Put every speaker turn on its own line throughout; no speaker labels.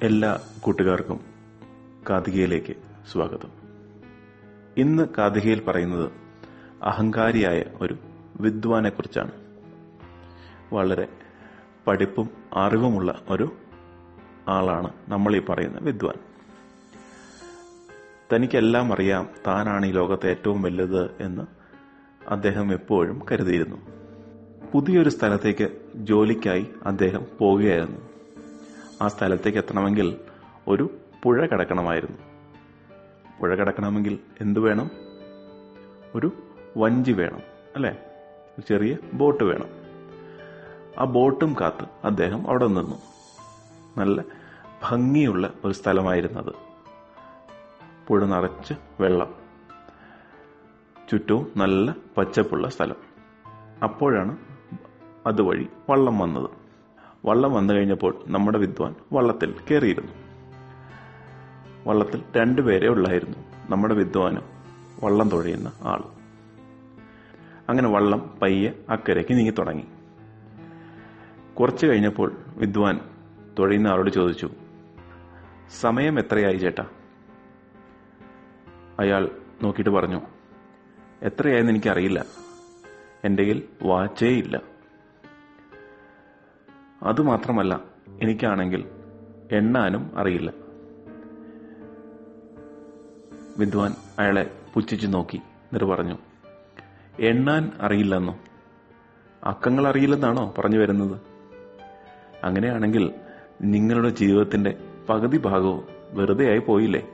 എല്ലാ കൂട്ടുകാർക്കും കാതികയിലേക്ക് സ്വാഗതം. ഇന്ന് കാതികയിൽ പറയുന്നത് അഹങ്കാരിയായ ഒരു വിദ്വാനെ കുറിച്ചാണ്. വളരെ പഠിപ്പും അറിവുമുള്ള ഒരു ആളാണ് നമ്മൾ ഈ പറയുന്ന വിദ്വാൻ. തനിക്കെല്ലാം അറിയാം, താനാണ് ഈ ലോകത്തെ ഏറ്റവും വലുത് എന്ന് അദ്ദേഹം എപ്പോഴും കരുതിയിരുന്നു. പുതിയൊരു സ്ഥലത്തേക്ക് ജോലിക്കായി അദ്ദേഹം പോവുകയായിരുന്നു. ആ സ്ഥലത്തേക്ക് എത്തണമെങ്കിൽ ഒരു പുഴ കടക്കണമായിരുന്നു. പുഴ കടക്കണമെങ്കിൽ എന്തു വേണം? ഒരു വഞ്ചി വേണം, അല്ലേ? ചെറിയ ബോട്ട് വേണം. ആ ബോട്ടും കാത്ത് അദ്ദേഹം അവിടെ നിന്നു. നല്ല ഭംഗിയുള്ള ഒരു സ്ഥലമായിരുന്നത്. പുഴ നിറച്ച് വെള്ളം, ചുറ്റവും നല്ല പച്ചപ്പുള്ള സ്ഥലം. അപ്പോഴാണ് അതുവഴി വള്ളം വന്നത്. വള്ളം വന്നു കഴിഞ്ഞപ്പോൾ നമ്മുടെ വിദ്വാൻ വള്ളത്തിൽ കയറിയിരുന്നു. വള്ളത്തിൽ രണ്ടുപേരെ ഉള്ളായിരുന്നു, നമ്മുടെ വിദ്വാനും വള്ളം തുഴയുന്ന ആളും. അങ്ങനെ വള്ളം പയ്യെ അക്കരയ്ക്ക് നീങ്ങി തുടങ്ങി. കുറച്ചു കഴിഞ്ഞപ്പോൾ വിദ്വാൻ തുഴയുന്ന ആളോട് ചോദിച്ചു, സമയം എത്രയായി ചേട്ടാ? അയാൾ നോക്കിയിട്ട് പറഞ്ഞു, എത്രയായെന്ന് എനിക്കറിയില്ല, എൻ്റെ കയ്യിൽ വാച്ചേ ഇല്ല. അതുമാത്രമല്ല, എനിക്കാണെങ്കിൽ എണ്ണാനും അറിയില്ല. വിദ്വാൻ അയാളെ പുച്ഛിച്ചു നോക്കി. എന്നിട്ട് പറഞ്ഞു, എണ്ണാൻ അറിയില്ലെന്നോ? അക്കങ്ങൾ അറിയില്ലെന്നാണോ പറഞ്ഞു വരുന്നത്? അങ്ങനെയാണെങ്കിൽ നിങ്ങളുടെ ജീവിതത്തിന്റെ പകുതി ഭാഗവും വെറുതെ ആയി പോയില്ലേ?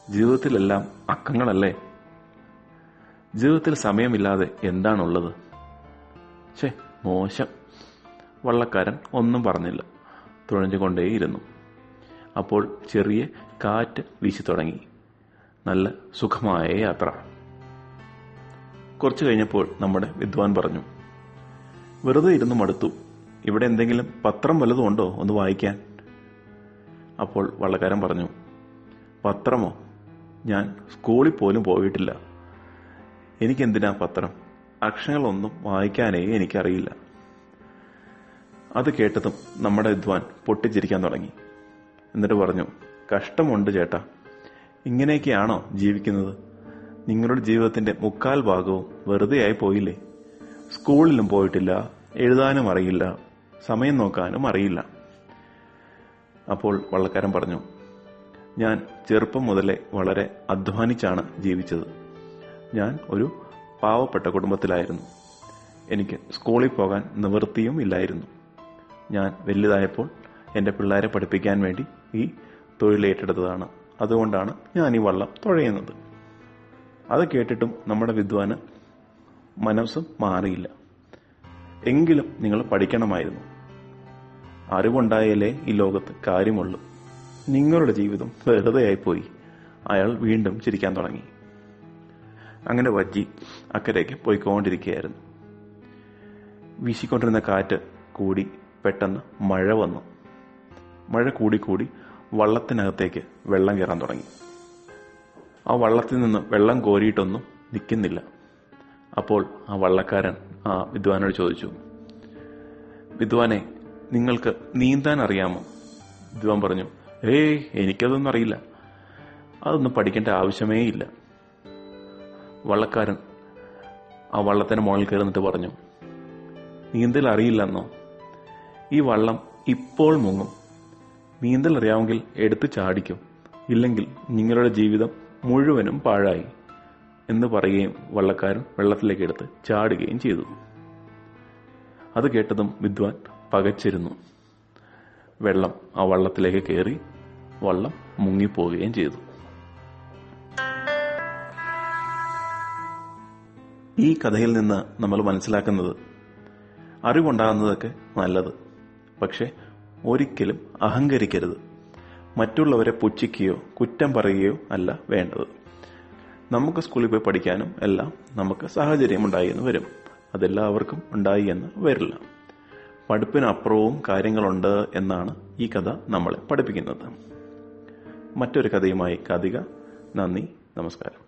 ജീവിതത്തിലെല്ലാം അക്കങ്ങളല്ലേ? ജീവിതത്തിൽ സമയമില്ലാതെ എന്താണുള്ളത്? ഛേ, മോശം. വള്ളക്കാരൻ ഒന്നും പറഞ്ഞില്ല, തുഴഞ്ഞുകൊണ്ടേയിരുന്നു. അപ്പോൾ ചെറിയ കാറ്റ് വീശി തുടങ്ങി. നല്ല സുഖമായ യാത്ര. കുറച്ചു കഴിഞ്ഞപ്പോൾ നമ്മുടെ വിദ്വാൻ പറഞ്ഞു, വെറുതെ ഇരുന്ന് മടുത്തു, ഇവിടെ എന്തെങ്കിലും പത്രം വല്ലതും ഉണ്ടോ ഒന്ന് വായിക്കാൻ? അപ്പോൾ വള്ളക്കാരൻ പറഞ്ഞു, പത്രമോ? ഞാൻ സ്കൂളിൽ പോലും പോയിട്ടില്ല. എനിക്കെന്തിനാ പത്രം? അക്ഷരങ്ങളൊന്നും വായിക്കാനേ എനിക്കറിയില്ല. അത് കേട്ടതും നമ്മുടെ വിദ്വാൻ പൊട്ടിച്ചിരിക്കാൻ തുടങ്ങി. എന്നിട്ട് പറഞ്ഞു, കഷ്ടമുണ്ട് ചേട്ടാ, ഇങ്ങനെയൊക്കെയാണോ ജീവിക്കുന്നത്? നിങ്ങളുടെ ജീവിതത്തിന്റെ മുക്കാൽ ഭാഗവും വെറുതെ ആയി പോയില്ലേ? സ്കൂളിലും പോയിട്ടില്ല, എഴുതാനും അറിയില്ല, സമയം നോക്കാനും അറിയില്ല. അപ്പോൾ വള്ളക്കാരൻ പറഞ്ഞു, ഞാൻ ചെറുപ്പം മുതലേ വളരെ അധ്വാനിച്ചാണ് ജീവിച്ചത്. ഞാൻ ഒരു പാവപ്പെട്ട കുടുംബത്തിലായിരുന്നു. എനിക്ക് സ്കൂളിൽ പോകാൻ നിവൃത്തിയും ഇല്ലായിരുന്നു. ഞാൻ വലുതായപ്പോൾ എൻ്റെ പിള്ളേരെ പഠിപ്പിക്കാൻ വേണ്ടി ഈ തൊഴിലേറ്റെടുത്തതാണ്. അതുകൊണ്ടാണ് ഞാൻ ഈ വള്ളം തുഴയുന്നത്. അത് കേട്ടിട്ടും നമ്മുടെ വിദ്വാന് മനസ്സും മാറിയില്ല. എങ്കിലും നിങ്ങൾ പഠിക്കണമായിരുന്നു. അറിവുണ്ടായാലേ ഈ ലോകത്ത് കാര്യമുള്ളൂ. നിങ്ങളുടെ ജീവിതം വെറുതെയായിപ്പോയി. അയാൾ വീണ്ടും ചിരിക്കാൻ തുടങ്ങി. അങ്ങനെ വഞ്ചി അക്കരയ്ക്ക് പോയിക്കൊണ്ടിരിക്കുകയായിരുന്നു. വീശിക്കൊണ്ടിരുന്ന കാറ്റ് കൂടി പെട്ടെന്ന് മഴ വന്നു. മഴ കൂടി വള്ളത്തിനകത്തേക്ക് വെള്ളം കയറാൻ തുടങ്ങി. ആ വള്ളത്തിൽ നിന്ന് വെള്ളം കോരിയിട്ടൊന്നും നിൽക്കുന്നില്ല. അപ്പോൾ ആ വള്ളക്കാരൻ ആ വിദ്വാനോട് ചോദിച്ചു, വിദ്വാനെ, നിങ്ങൾക്ക് നീന്താൻ അറിയാമോ? വിദ്വാൻ പറഞ്ഞു, എനിക്കതൊന്നും അറിയില്ല, അതൊന്നും പഠിക്കേണ്ട ആവശ്യമേ ഇല്ല. വള്ളക്കാരൻ ആ വള്ളത്തിന് മുകളിൽ കയറുന്നിട്ട് പറഞ്ഞു, നീന്തൽ അറിയില്ലെന്നോ? ഈ വള്ളം ഇപ്പോൾ മുങ്ങും. നീന്തൽ അറിയാമെങ്കിൽ എടുത്തു ചാടിക്കും, ഇല്ലെങ്കിൽ നിങ്ങളുടെ ജീവിതം മുഴുവനും പാഴായി എന്ന് പറയുകയും വള്ളക്കാരൻ വെള്ളത്തിലേക്ക് എടുത്ത് ചാടുകയും ചെയ്തു. അത് കേട്ടതും വിദ്വാൻ പകച്ചിരുന്നു. വെള്ളം ആ വള്ളത്തിലേക്ക് കയറി വള്ളം മുങ്ങിപ്പോവുകയും ചെയ്തു. ഈ കഥയിൽ നിന്ന് നമ്മൾ മനസ്സിലാക്കുന്നത്, അറിവുണ്ടാകുന്നതൊക്കെ നല്ലത്, പക്ഷെ ഒരിക്കലും അഹങ്കരിക്കരുത്. മറ്റുള്ളവരെ പുച്ഛിക്കുകയോ കുറ്റം പറയുകയോ അല്ല വേണ്ടത്. നമുക്ക് സ്കൂളിൽ പോയി പഠിക്കാനും എല്ലാം നമുക്ക് സാഹചര്യം ഉണ്ടായി എന്ന് വരും. അതെല്ലാവർക്കും ഉണ്ടായി എന്ന് വരില്ല. പഠിപ്പിനപ്പുറവും കാര്യങ്ങളുണ്ട് എന്നാണ് ഈ കഥ നമ്മളെ പഠിപ്പിക്കുന്നത്. മറ്റൊരു കഥയുമായി കാതിക. നന്ദി, നമസ്കാരം.